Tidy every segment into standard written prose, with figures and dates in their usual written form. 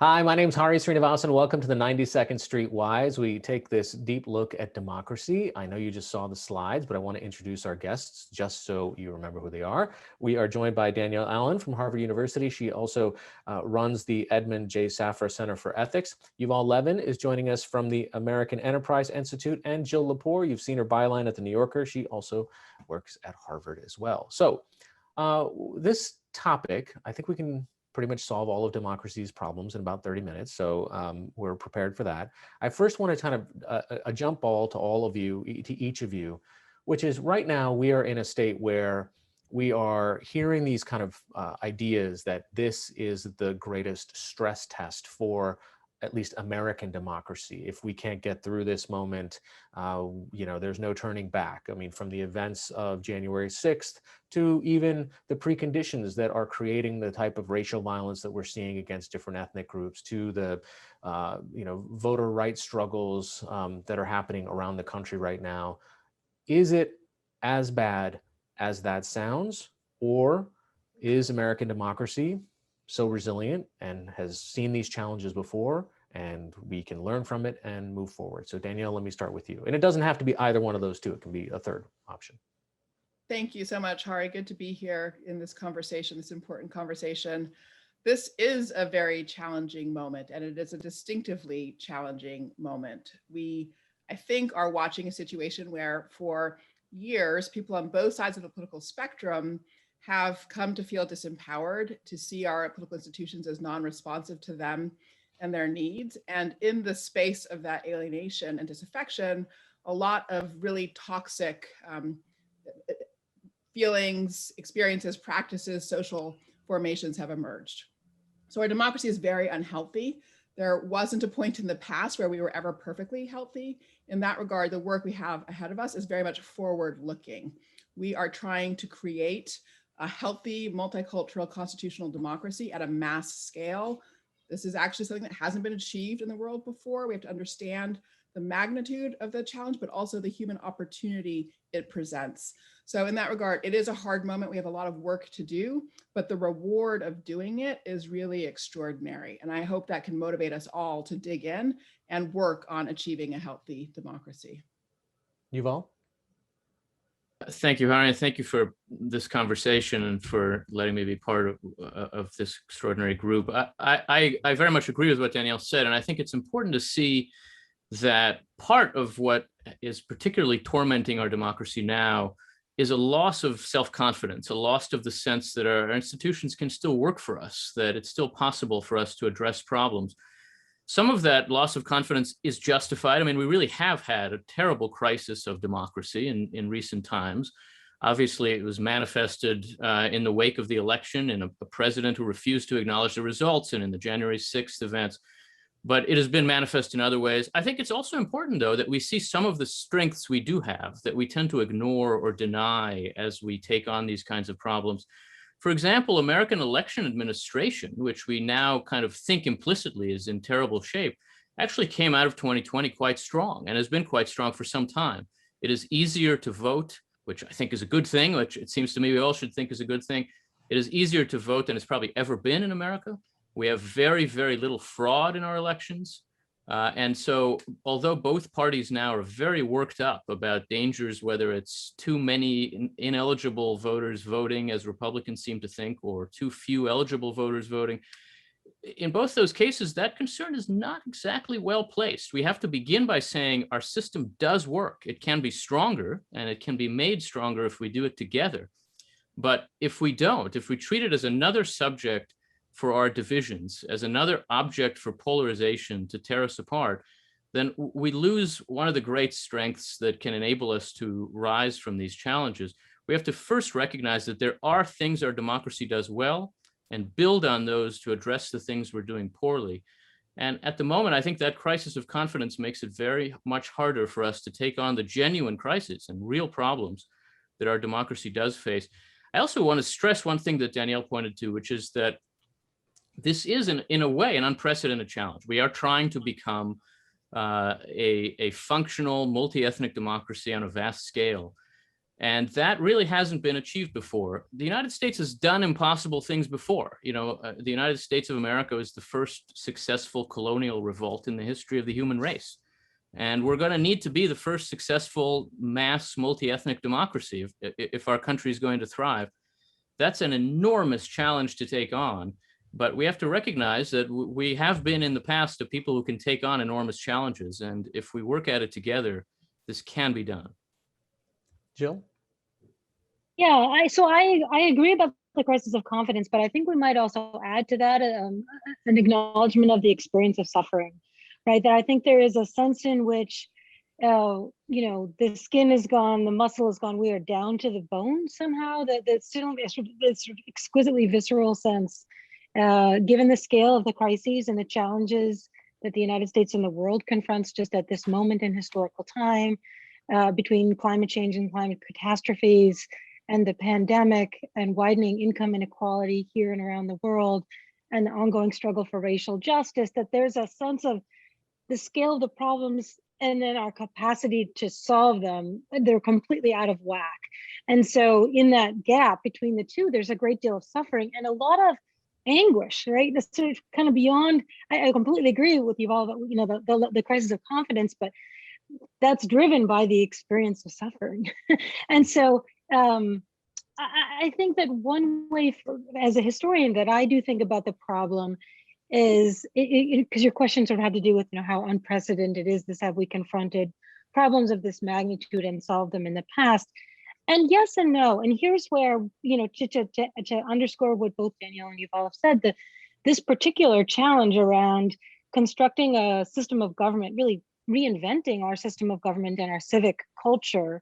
Hi, my name is Sreenivasan. Welcome to the 92nd Street Wise. We take this deep look at democracy. I know you just saw the slides, but I want to introduce our guests just so you remember who they are. We are joined by Danielle Allen from Harvard University. She also runs the Edmund J. Safra Center for Ethics. Yuval Levin is joining us from the American Enterprise Institute, and Jill Lepore, you've seen her byline at the New Yorker. She also works at Harvard as well. So this topic, I think we can pretty much solve all of democracy's problems in about 30 minutes. So we're prepared for that. I first want to kind of a jump ball to all of you, to each of you, which is right now we are in a state where we are hearing these kind of ideas that this is the greatest stress test for at least American democracy. If we can't get through this moment, there's no turning back. I mean, from the events of January 6th to even the preconditions that are creating the type of racial violence that we're seeing against different ethnic groups, to the, voter rights struggles that are happening around the country right now. Is it as bad as that sounds, or is American democracy so resilient and has seen these challenges before, and we can learn from it and move forward? So Danielle, let me start with you. And it doesn't have to be either one of those two. It can be a third option. Thank you so much, Hari. Good to be here in this conversation, this important conversation. This is a very challenging moment, and it is a distinctively challenging moment. We, I think, are watching a situation where for years, people on both sides of the political spectrum have come to feel disempowered, to see our political institutions as non-responsive to them and their needs. And in the space of that alienation and disaffection, a lot of really toxic feelings, experiences, practices, social formations have emerged. So our democracy is very unhealthy. There wasn't a point in the past where we were ever perfectly healthy. In that regard, the work we have ahead of us is very much forward-looking. We are trying to create a healthy, multicultural constitutional democracy at a mass scale. This is actually something that hasn't been achieved in the world before. We have to understand the magnitude of the challenge, but also the human opportunity it presents. So in that regard, it is a hard moment. We have a lot of work to do, but the reward of doing it is really extraordinary. And I hope that can motivate us all to dig in and work on achieving a healthy democracy. Yuval? Thank you, Hari, and thank you for this conversation and for letting me be part of this extraordinary group. I very much agree with what Danielle said, and I think it's important to see that part of what is particularly tormenting our democracy now is a loss of self-confidence, a loss of the sense that our institutions can still work for us, that it's still possible for us to address problems. Some of that loss of confidence is justified. I mean, we really have had a terrible crisis of democracy in recent times. Obviously, it was manifested in the wake of the election, in a president who refused to acknowledge the results, and in the January 6th events. But it has been manifest in other ways. I think it's also important, though, that we see some of the strengths we do have that we tend to ignore or deny as we take on these kinds of problems. For example, American election administration, which we now kind of think implicitly is in terrible shape, actually came out of 2020 quite strong and has been quite strong for some time. It is easier to vote, which I think is a good thing, which it seems to me we all should think is a good thing. It is easier to vote than it's probably ever been in America. We have very, very little fraud in our elections. And so although both parties now are very worked up about dangers, whether it's too many ineligible voters voting, as Republicans seem to think, or too few eligible voters voting, in both those cases, that concern is not exactly well placed. We have to begin by saying our system does work. It can be stronger, and it can be made stronger if we do it together. But if we don't, if we treat it as another subject for our divisions, as another object for polarization to tear us apart, then we lose one of the great strengths that can enable us to rise from these challenges. We have to first recognize that there are things our democracy does well and build on those to address the things we're doing poorly. And at the moment, I think that crisis of confidence makes it very much harder for us to take on the genuine crisis and real problems that our democracy does face. I also want to stress one thing that Danielle pointed to, which is that this is, in a way, an unprecedented challenge. We are trying to become a functional multi-ethnic democracy on a vast scale. And that really hasn't been achieved before. The United States has done impossible things before. The United States of America was the first successful colonial revolt in the history of the human race. And we're going to need to be the first successful mass multi-ethnic democracy if our country is going to thrive. That's an enormous challenge to take on. But we have to recognize that we have been in the past of people who can take on enormous challenges. And if we work at it together, this can be done. Jill? Yeah, I agree about the crisis of confidence, but I think we might also add to that an acknowledgement of the experience of suffering, right? That I think there is a sense in which, the skin is gone, the muscle is gone, we are down to the bone somehow. That's still this exquisitely visceral sense, given the scale of the crises and the challenges that the United States and the world confronts just at this moment in historical time, between climate change and climate catastrophes, and the pandemic and widening income inequality here and around the world, and the ongoing struggle for racial justice, that there's a sense of the scale of the problems and then our capacity to solve them, they're completely out of whack. And so in that gap between the two, there's a great deal of suffering and a lot of anguish, right? That's sort of kind of beyond, I completely agree with Yuval that, the crisis of confidence, but that's driven by the experience of suffering. And so, I think that one way as a historian that I do think about the problem is, because your question sort of had to do with how unprecedented is this, have we confronted problems of this magnitude and solved them in the past? And yes and no. And here's where, to underscore what both Danielle and Yuval have said, that this particular challenge around constructing a system of government, really reinventing our system of government and our civic culture,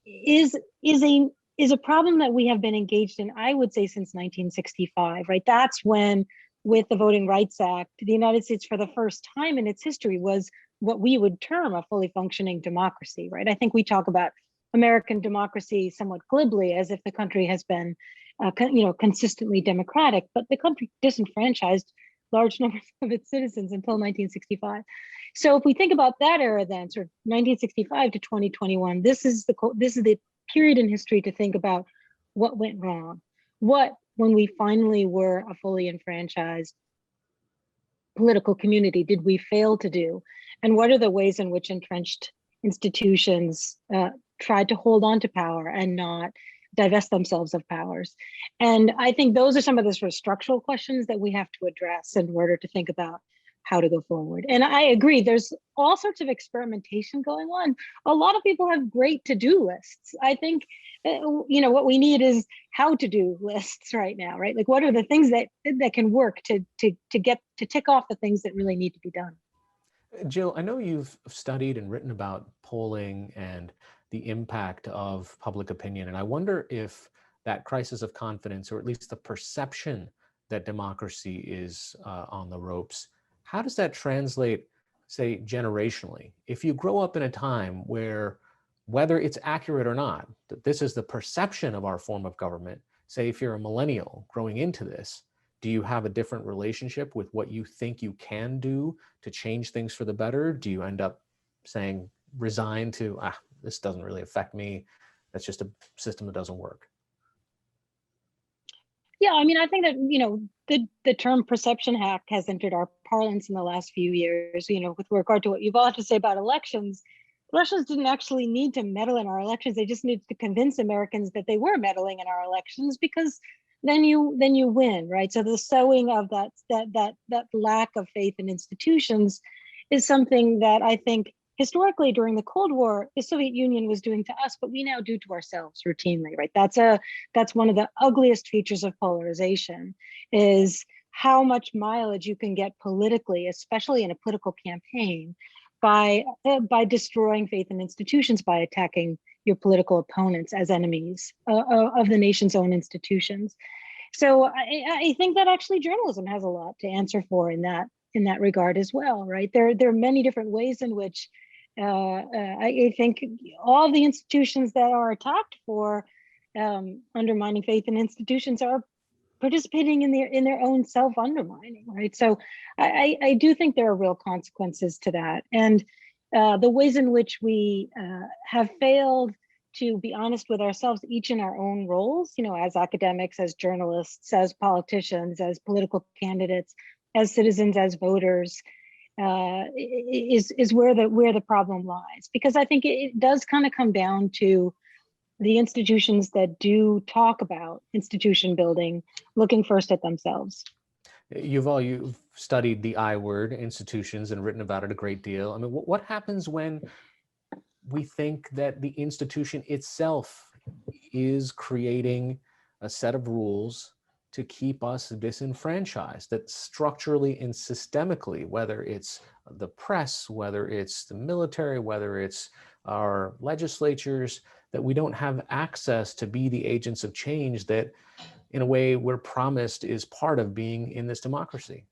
is a problem that we have been engaged in, I would say, since 1965, right? That's when, with the Voting Rights Act, the United States, for the first time in its history, was what we would term a fully functioning democracy, right? I think we talk about American democracy somewhat glibly, as if the country has been, consistently democratic, but the country disenfranchised large numbers of its citizens until 1965. So if we think about that era, then sort of 1965 to 2021, this is the period in history to think about what went wrong. When we finally were a fully enfranchised political community, did we fail to do? And what are the ways in which entrenched institutions tried to hold on to power and not divest themselves of powers? And I think those are some of the sort of structural questions that we have to address in order to think about how to go forward. And I agree, there's all sorts of experimentation going on. A lot of people have great to-do lists. I think, what we need is how to do lists right now, right? Like, what are the things that can work to tick off the things that really need to be done? Jill, I know you've studied and written about polling and the impact of public opinion. And I wonder if that crisis of confidence, or at least the perception that democracy is on the ropes, how does that translate, say, generationally? If you grow up in a time where, whether it's accurate or not, that this is the perception of our form of government, say if you're a millennial growing into this, do you have a different relationship with what you think you can do to change things for the better? Do you end up saying, resign to, this doesn't really affect me, that's just a system that doesn't work? Yeah, I mean, I think that, the term perception hack has entered our parlance in the last few years, with regard to what you've all had to say about elections. Russians didn't actually need to meddle in our elections. They just needed to convince Americans that they were meddling in our elections, because then you win, right? So the sowing of that lack of faith in institutions is something that I think historically during the Cold War, the Soviet Union was doing to us, but we now do to ourselves routinely, right? That's one of the ugliest features of polarization, is how much mileage you can get politically, especially in a political campaign, by destroying faith in institutions, by attacking your political opponents as enemies of the nation's own institutions. So I think that actually journalism has a lot to answer for in that regard as well, right? There are many different ways in which I think all the institutions that are attacked for undermining faith in institutions are participating in their own self-undermining, right? So I do think there are real consequences to that. And the ways in which we have failed to be honest with ourselves, each in our own roles, as academics, as journalists, as politicians, as political candidates, as citizens, as voters, is where the problem lies. Because I think it does kind of come down to the institutions that do talk about institution building, looking first at themselves. Yuval, you've studied the I word, institutions, and written about it a great deal. I mean, what happens when we think that the institution itself is creating a set of rules to keep us disenfranchised, that structurally and systemically, whether it's the press, whether it's the military, whether it's our legislatures, that we don't have access to be the agents of change that, in a way, we're promised is part of being in this democracy?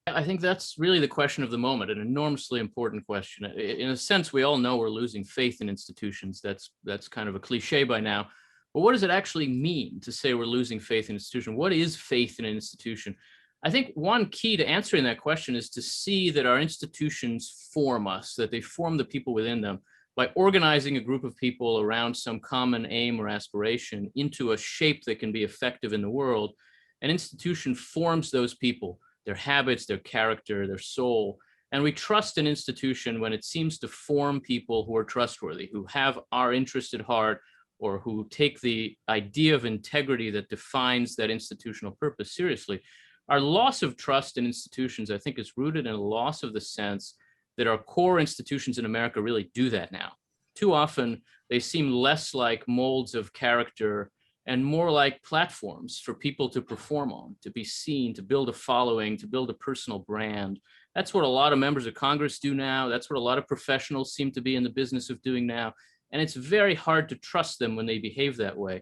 I think that's really the question of the moment, an enormously important question. In a sense, we all know we're losing faith in institutions. That's kind of a cliche by now. But what does it actually mean to say we're losing faith in an institution? What is faith in an institution? I think one key to answering that question is to see that our institutions form us, that they form the people within them by organizing a group of people around some common aim or aspiration into a shape that can be effective in the world. An institution forms those people, their habits, their character, their soul. And we trust an institution when it seems to form people who are trustworthy, who have our interest at heart, or who take the idea of integrity that defines that institutional purpose seriously. Our loss of trust in institutions, I think, is rooted in a loss of the sense that our core institutions in America really do that now. Too often, they seem less like molds of character and more like platforms for people to perform on, to be seen, to build a following, to build a personal brand. That's what a lot of members of Congress do now. That's what a lot of professionals seem to be in the business of doing now. And it's very hard to trust them when they behave that way.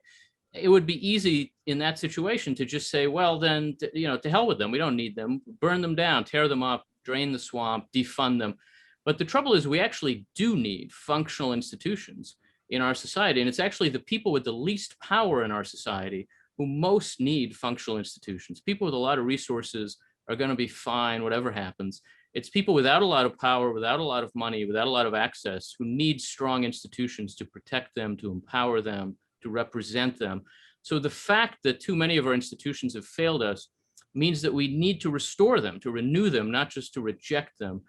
It would be easy in that situation to just say, well, then, to hell with them. We don't need them. Burn them down, tear them up, drain the swamp, defund them. But the trouble is we actually do need functional institutions in our society. And it's actually the people with the least power in our society who most need functional institutions. People with a lot of resources are going to be fine, whatever happens. It's people without a lot of power, without a lot of money, without a lot of access, who need strong institutions to protect them, to empower them, to represent them. So the fact that too many of our institutions have failed us means that we need to restore them, to renew them, not just to reject them.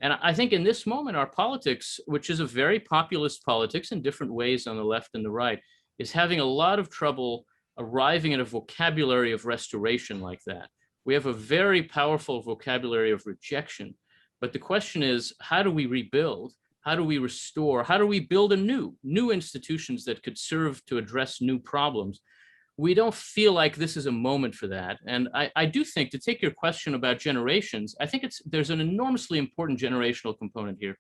And I think in this moment, our politics, which is a very populist politics in different ways on the left and the right, is having a lot of trouble arriving at a vocabulary of restoration like that. We have a very powerful vocabulary of rejection. But the question is, how do we rebuild? How do we restore? How do we build new institutions that could serve to address new problems? We don't feel like this is a moment for that. And I do think, to take your question about generations, I think there's an enormously important generational component here,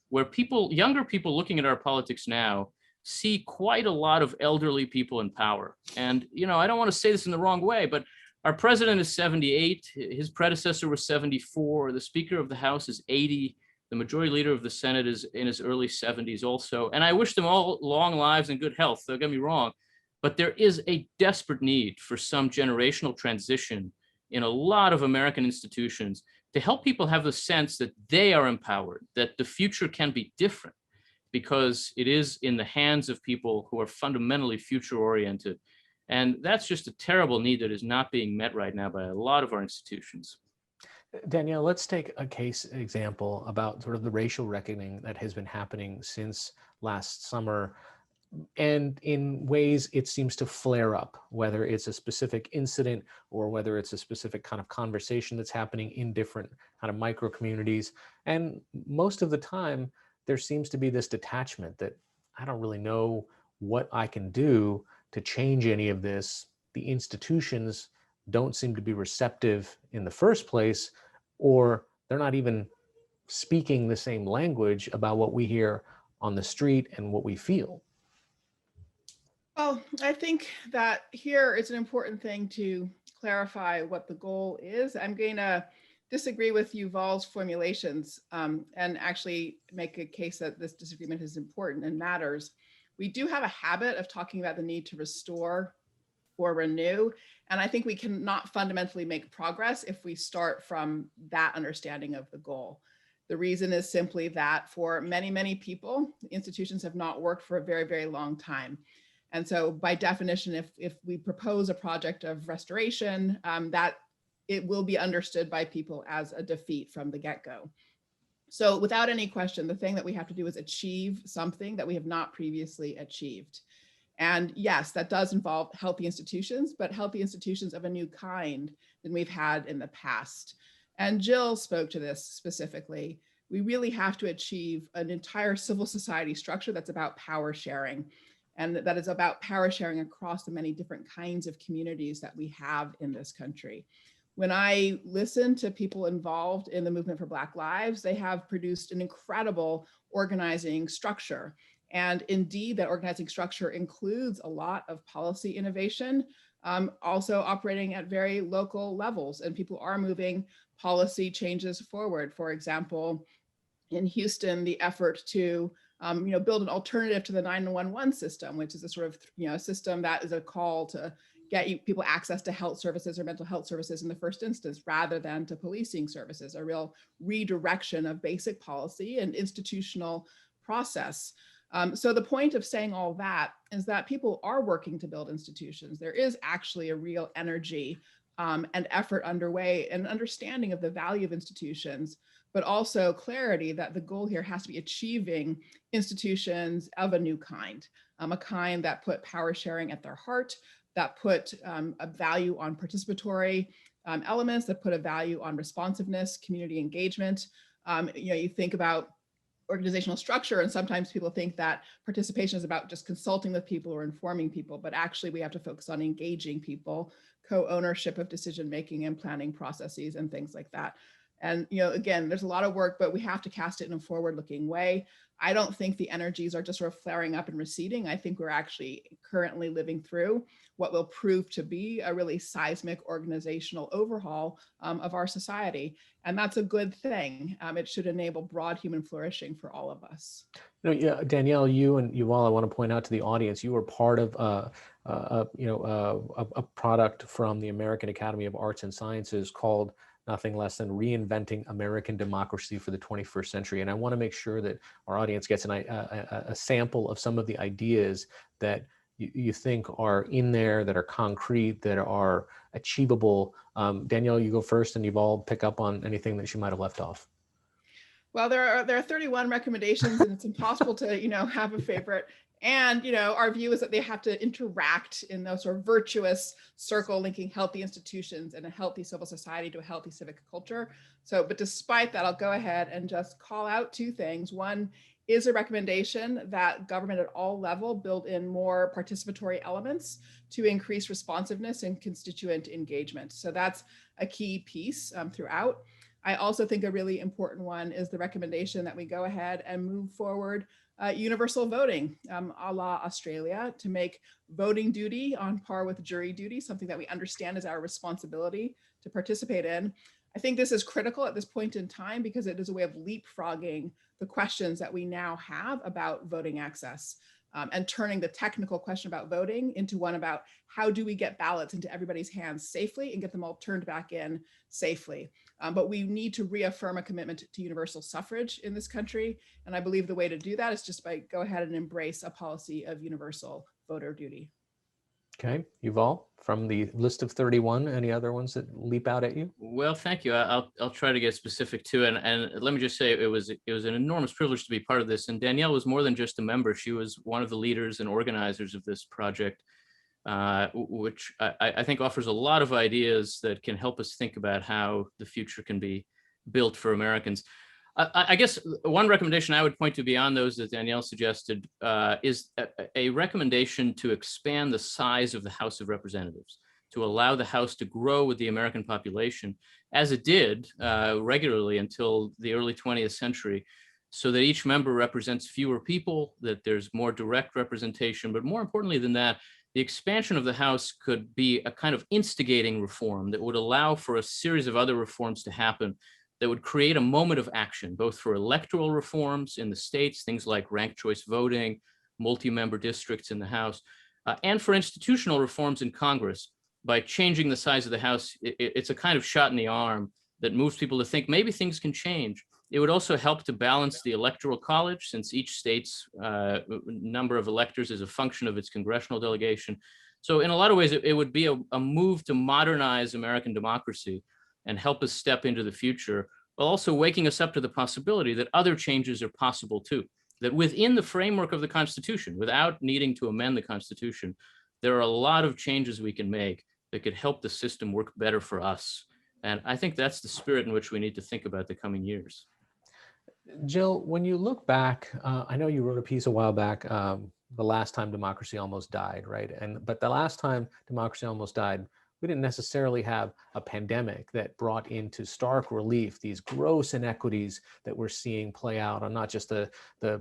where younger people looking at our politics now see quite a lot of elderly people in power. And, I don't want to say this in the wrong way, but our president is 78, his predecessor was 74, the Speaker of the House is 80, the Majority Leader of the Senate is in his early 70s also. And I wish them all long lives and good health, don't get me wrong. But there is a desperate need for some generational transition in a lot of American institutions to help people have the sense that they are empowered, that the future can be different, because it is in the hands of people who are fundamentally future-oriented. And that's just a terrible need that is not being met right now by a lot of our institutions. Danielle, let's take a case example about sort of the racial reckoning that has been happening since last summer. And in ways it seems to flare up, whether it's a specific incident or whether it's a specific kind of conversation that's happening in different kind of micro communities. And most of the time, there seems to be this detachment that I don't really know what I can do to change any of this. The institutions don't seem to be receptive in the first place, or they're not even speaking the same language about what we hear on the street and what we feel. Well, I think that here it's an important thing to clarify what the goal is. I'm going to disagree with Yuval's formulations and actually make a case that this disagreement is important and matters. We do have a habit of talking about the need to restore or renew, and I think we cannot fundamentally make progress if we start from that understanding of the goal. The reason is simply that for many, many people, institutions have not worked for a very, very long time. And so by definition, if we propose a project of restoration, that it will be understood by people as a defeat from the get-go. So without any question, the thing that we have to do is achieve something that we have not previously achieved. And yes, that does involve healthy institutions, but healthy institutions of a new kind than we've had in the past. And Jill spoke to this specifically. We really have to achieve an entire civil society structure that's about power sharing, and that is about power sharing across the many different kinds of communities that we have in this country. When I listen to people involved in the movement for Black Lives, they have produced an incredible organizing structure. And indeed, that organizing structure includes a lot of policy innovation, also operating at very local levels, and people are moving policy changes forward. For example, in Houston, the effort to build an alternative to the 911 system, which is a sort of system that is a call to get people access to health services or mental health services in the first instance, rather than to policing services, a real redirection of basic policy and institutional process. So the point of saying all that is that people are working to build institutions. There is actually a real energy and effort underway, and understanding of the value of institutions, but also clarity that the goal here has to be achieving institutions of a new kind, a kind that put power sharing at their heart, that put a value on participatory elements, that put a value on responsiveness, community engagement. You think about organizational structure, and sometimes people think that participation is about just consulting with people or informing people, but actually we have to focus on engaging people, co-ownership of decision-making and planning processes and things like that. And again, there's a lot of work, but we have to cast it in a forward-looking way. I don't think the energies are just sort of flaring up and receding. I think we're actually currently living through what will prove to be a really seismic organizational overhaul of our society. And that's a good thing. It should enable broad human flourishing for all of us. Yeah, Danielle, you and Yuval, I want to point out to the audience, you were part of a product from the American Academy of Arts and Sciences called nothing less than Reinventing American Democracy for the 21st Century. And I want to make sure that our audience gets a sample of some of the ideas that you think are in there, that are concrete, that are achievable. Danielle, you go first, and you've all pick up on anything that she might have left off. Well, there are 31 recommendations, and it's impossible to have a favorite. And our view is that they have to interact in those sort of virtuous circle linking healthy institutions and a healthy civil society to a healthy civic culture. So, but despite that, I'll go ahead and just call out two things. One is a recommendation that government at all level build in more participatory elements to increase responsiveness and constituent engagement. So that's a key piece throughout. I also think a really important one is the recommendation that we go ahead and move forward universal voting, a la Australia, to make voting duty on par with jury duty, something that we understand is our responsibility to participate in. I think this is critical at this point in time because it is a way of leapfrogging the questions that we now have about voting access, and turning the technical question about voting into one about how do we get ballots into everybody's hands safely and get them all turned back in safely. But we need to reaffirm a commitment to universal suffrage in this country. And I believe the way to do that is just by go ahead and embrace a policy of universal voter duty. Okay, Yuval, from the list of 31, any other ones that leap out at you? Well, thank you. I'll try to get specific too. And let me just say it was an enormous privilege to be part of this. And Danielle was more than just a member. She was one of the leaders and organizers of this project, which I think offers a lot of ideas that can help us think about how the future can be built for Americans. I guess one recommendation I would point to beyond those that Danielle suggested is a recommendation to expand the size of the House of Representatives, to allow the House to grow with the American population, as it did regularly until the early 20th century, so that each member represents fewer people, that there's more direct representation, but more importantly than that, the expansion of the House could be a kind of instigating reform that would allow for a series of other reforms to happen that would create a moment of action, both for electoral reforms in the states, things like ranked choice voting, multi-member districts in the House, and for institutional reforms in Congress. By changing the size of the House, it's a kind of shot in the arm that moves people to think maybe things can change It would also help to balance the electoral college, since each state's number of electors is a function of its congressional delegation. So in a lot of ways, it would be a move to modernize American democracy and help us step into the future, while also waking us up to the possibility that other changes are possible too. That within the framework of the Constitution, without needing to amend the Constitution, there are a lot of changes we can make that could help the system work better for us. And I think that's the spirit in which we need to think about the coming years. Jill, when you look back, I know you wrote a piece a while back, the last time democracy almost died, right? But the last time democracy almost died, we didn't necessarily have a pandemic that brought into stark relief these gross inequities that we're seeing play out on not just the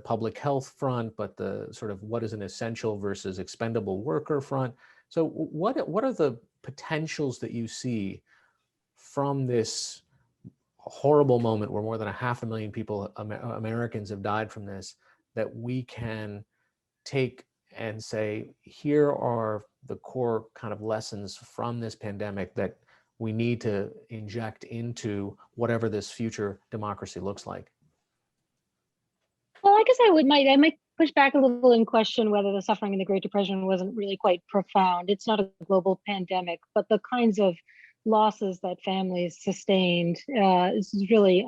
public health front, but the sort of what is an essential versus expendable worker front. So what are the potentials that you see from this horrible moment where more than 500,000 people, Americans, have died from this, that we can take and say, here are the core kind of lessons from this pandemic that we need to inject into whatever this future democracy looks like? Well, I guess I might push back a little and question whether the suffering in the Great Depression wasn't really quite profound. It's not a global pandemic, but the kinds of losses that families sustained is really,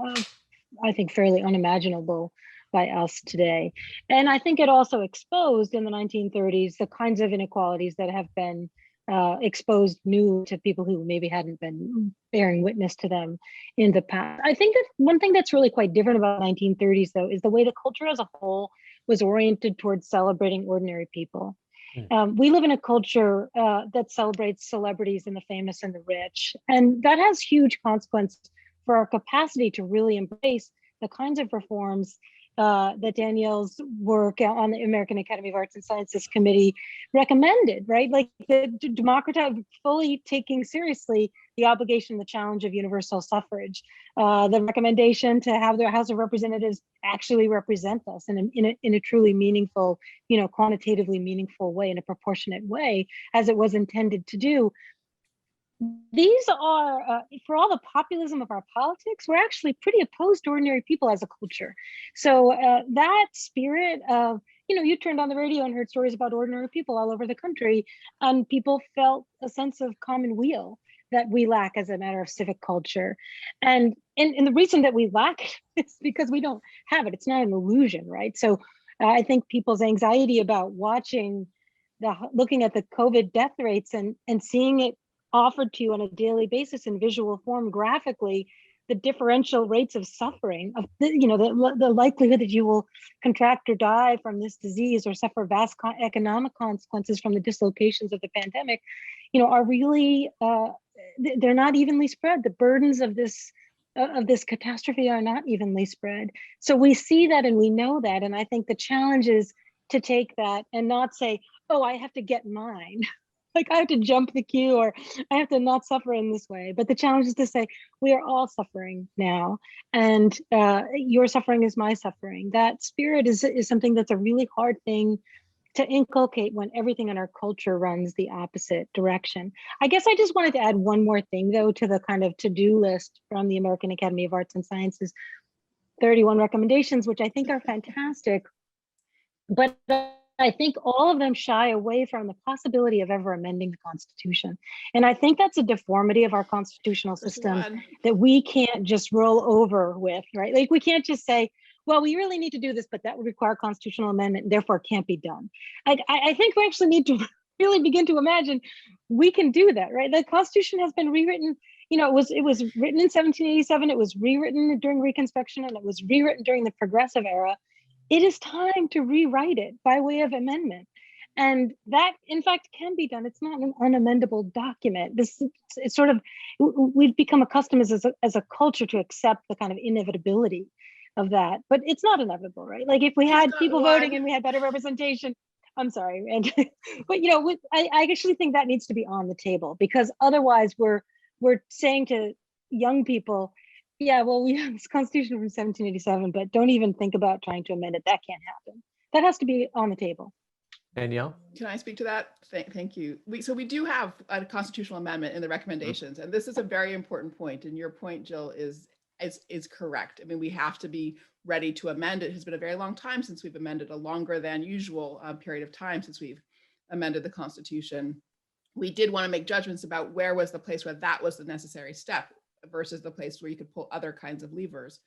I think, fairly unimaginable by us today. And I think it also exposed in the 1930s the kinds of inequalities that have been exposed new to people who maybe hadn't been bearing witness to them in the past. I think that one thing that's really quite different about the 1930s, though, is the way the culture as a whole was oriented towards celebrating ordinary people. We live in a culture that celebrates celebrities and the famous and the rich. And that has huge consequences for our capacity to really embrace the kinds of reforms that Danielle's work on the American Academy of Arts and Sciences Committee recommended, right? Like the fully taking seriously the obligation, the challenge of universal suffrage, the recommendation to have the House of Representatives actually represent us in a truly meaningful, quantitatively meaningful way, in a proportionate way, as it was intended to do. These are, for all the populism of our politics, we're actually pretty opposed to ordinary people as a culture. So that spirit of, you turned on the radio and heard stories about ordinary people all over the country, and people felt a sense of common weal that we lack as a matter of civic culture. And the reason that we lack it is because we don't have it. It's not an illusion, right? So I think people's anxiety about looking at the COVID death rates and seeing it offered to you on a daily basis in visual form, graphically, the differential rates of suffering, of the likelihood that you will contract or die from this disease or suffer vast economic consequences from the dislocations of the pandemic, are really, they're not evenly spread. The burdens of this catastrophe are not evenly spread. So we see that and we know that. And I think the challenge is to take that and not say, oh, I have to get mine. Like I have to jump the queue, or I have to not suffer in this way. But the challenge is to say, we are all suffering now, and your suffering is my suffering. That spirit is something that's a really hard thing to inculcate when everything in our culture runs the opposite direction. I guess I just wanted to add one more thing, though, to the kind of to-do list from the American Academy of Arts and Sciences, 31 recommendations, which I think are fantastic. But I think all of them shy away from the possibility of ever amending the Constitution. And I think that's a deformity of our constitutional system that we can't just roll over with, right? Like we can't just say, well, we really need to do this, but that would require constitutional amendment, and therefore it can't be done. I think we actually need to really begin to imagine we can do that, right? The Constitution has been rewritten. It was written in 1787, it was rewritten during Reconstruction, and it was rewritten during the Progressive era. It is time to rewrite it by way of amendment. And that, in fact, can be done. It's not an unamendable document. It's sort of, we've become accustomed as a culture to accept the kind of inevitability of that, but it's not inevitable, right? Like if we had people voting and we had better representation, I'm sorry. But I actually think that needs to be on the table, because otherwise we're saying to young people, yeah, well, we have this Constitution from 1787, but don't even think about trying to amend it. That can't happen. That has to be on the table. Danielle? Can I speak to that? Thank you. So we do have a constitutional amendment in the recommendations, and this is a very important point. And your point, Jill, is is correct. I mean, we have to be ready to amend. It has been a very long time since we've amended, a longer than usual period of time since we've amended the Constitution. We did want to make judgments about where was the place where that was the necessary step versus the place where you could pull other kinds of levers.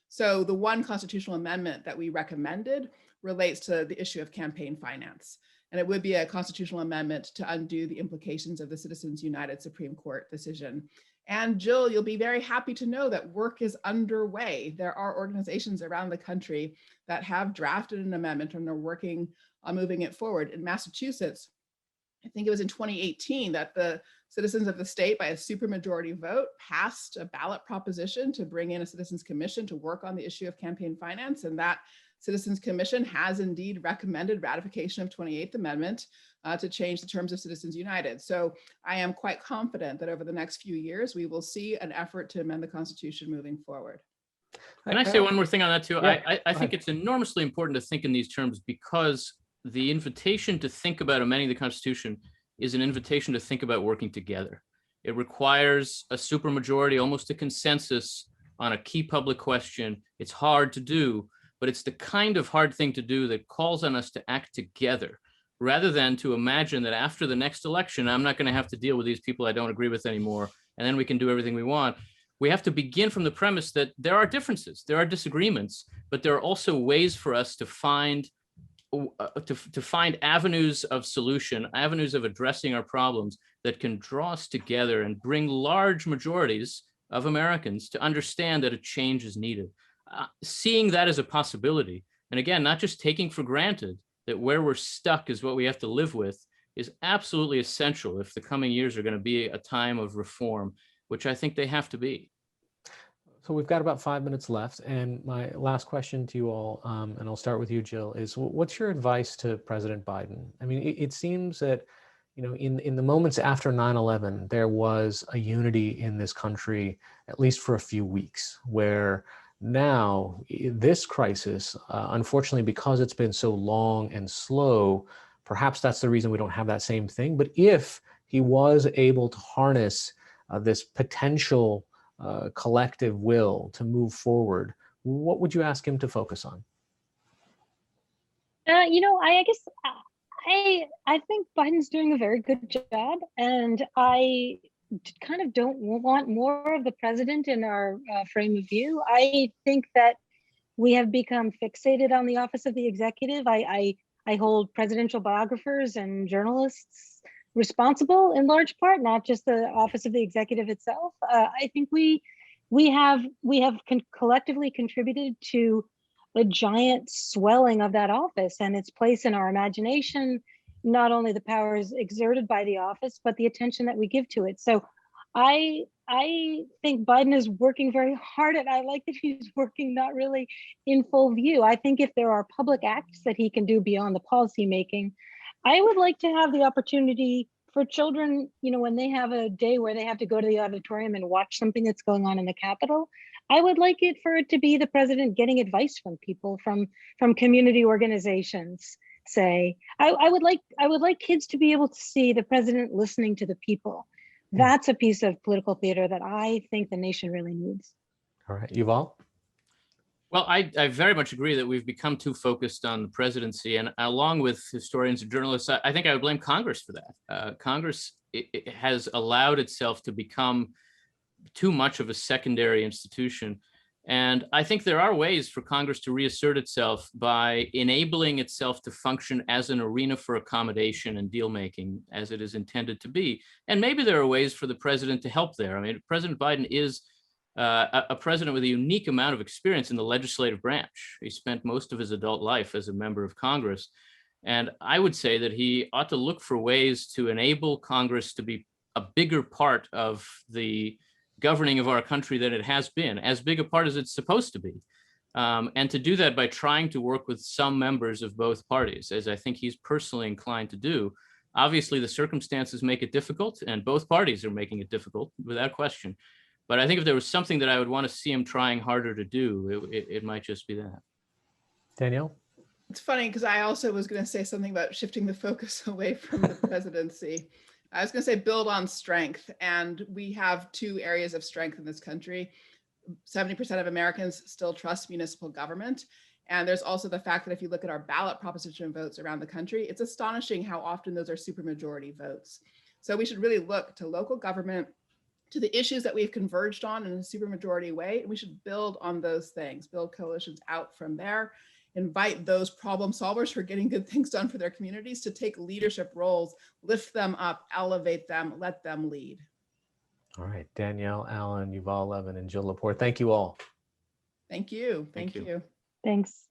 So the one constitutional amendment that we recommended relates to the issue of campaign finance. And it would be a constitutional amendment to undo the implications of the Citizens United Supreme Court decision. And Jill, you'll be very happy to know that work is underway. There are organizations around the country that have drafted an amendment and are working on moving it forward. In Massachusetts, I think it was in 2018 that the citizens of the state, by a supermajority vote, passed a ballot proposition to bring in a citizens commission to work on the issue of campaign finance. And that Citizens Commission has indeed recommended ratification of 28th Amendment to change the terms of Citizens United. So I am quite confident that over the next few years, we will see an effort to amend the Constitution moving forward. Can I say one more thing on that too? Yeah, I think it's enormously important to think in these terms, because the invitation to think about amending the Constitution is an invitation to think about working together. It requires a supermajority, almost a consensus on a key public question. It's hard to do, but it's the kind of hard thing to do that calls on us to act together, rather than to imagine that after the next election, I'm not going to have to deal with these people I don't agree with anymore, and then we can do everything we want. We have to begin from the premise that there are differences, there are disagreements, but there are also ways for us to find avenues of solution, avenues of addressing our problems that can draw us together and bring large majorities of Americans to understand that a change is needed. Seeing that as a possibility, and again, not just taking for granted that where we're stuck is what we have to live with, is absolutely essential if the coming years are going to be a time of reform, which I think they have to be. So we've got about 5 minutes left, and my last question to you all, and I'll start with you, Jill, is what's your advice to President Biden? I mean, it seems that, you know, in the moments after 9/11, there was a unity in this country, at least for a few weeks, where now this crisis, unfortunately, because it's been so long and slow, perhaps that's the reason we don't have that same thing. But if he was able to harness this potential collective will to move forward, what would you ask him to focus on? You know, I guess I think Biden's doing a very good job, and I kind of don't want more of the president in our frame of view. I think that we have become fixated on the office of the executive. I hold presidential biographers and journalists responsible in large part, not just the office of the executive itself. I think we have collectively contributed to a giant swelling of that office and its place in our imagination, not only the powers exerted by the office, but the attention that we give to it. So I think Biden is working very hard, and I like that he's working not really in full view. I think if there are public acts that he can do beyond the policy making, I would like to have the opportunity for children, you know, when they have a day where they have to go to the auditorium and watch something that's going on in the Capitol, I would like it for it to be the president getting advice from people, from community organizations. Say, I would like kids to be able to see the president listening to the people. That's a piece of political theater that I think the nation really needs. All right, Yuval? Well, I very much agree that we've become too focused on the presidency, and along with historians and journalists, I think I would blame Congress for that. Congress it has allowed itself to become too much of a secondary institution. And I think there are ways for Congress to reassert itself by enabling itself to function as an arena for accommodation and deal making, as it is intended to be. And maybe there are ways for the president to help there. I mean, President Biden is a president with a unique amount of experience in the legislative branch. He spent most of his adult life as a member of Congress. And I would say that he ought to look for ways to enable Congress to be a bigger part of the governing of our country than it has been, as big a part as it's supposed to be. And to do that by trying to work with some members of both parties, as I think he's personally inclined to do. Obviously, the circumstances make it difficult, and both parties are making it difficult, without question. But I think if there was something that I would want to see him trying harder to do, it might just be that. Danielle? It's funny because I also was going to say something about shifting the focus away from the presidency. I was going to say build on strength, and we have two areas of strength in this country. 70% of Americans still trust municipal government. And there's also the fact that if you look at our ballot proposition votes around the country, it's astonishing how often those are supermajority votes. So we should really look to local government, to the issues that we've converged on in a supermajority way, and we should build on those things, build coalitions out from there, invite those problem solvers who are getting good things done for their communities to take leadership roles, lift them up, elevate them, let them lead. All right, Danielle, Alan, Yuval, Levin, and Jill Lepore, thank you all. Thank you. Thank you. Thank you. Thanks.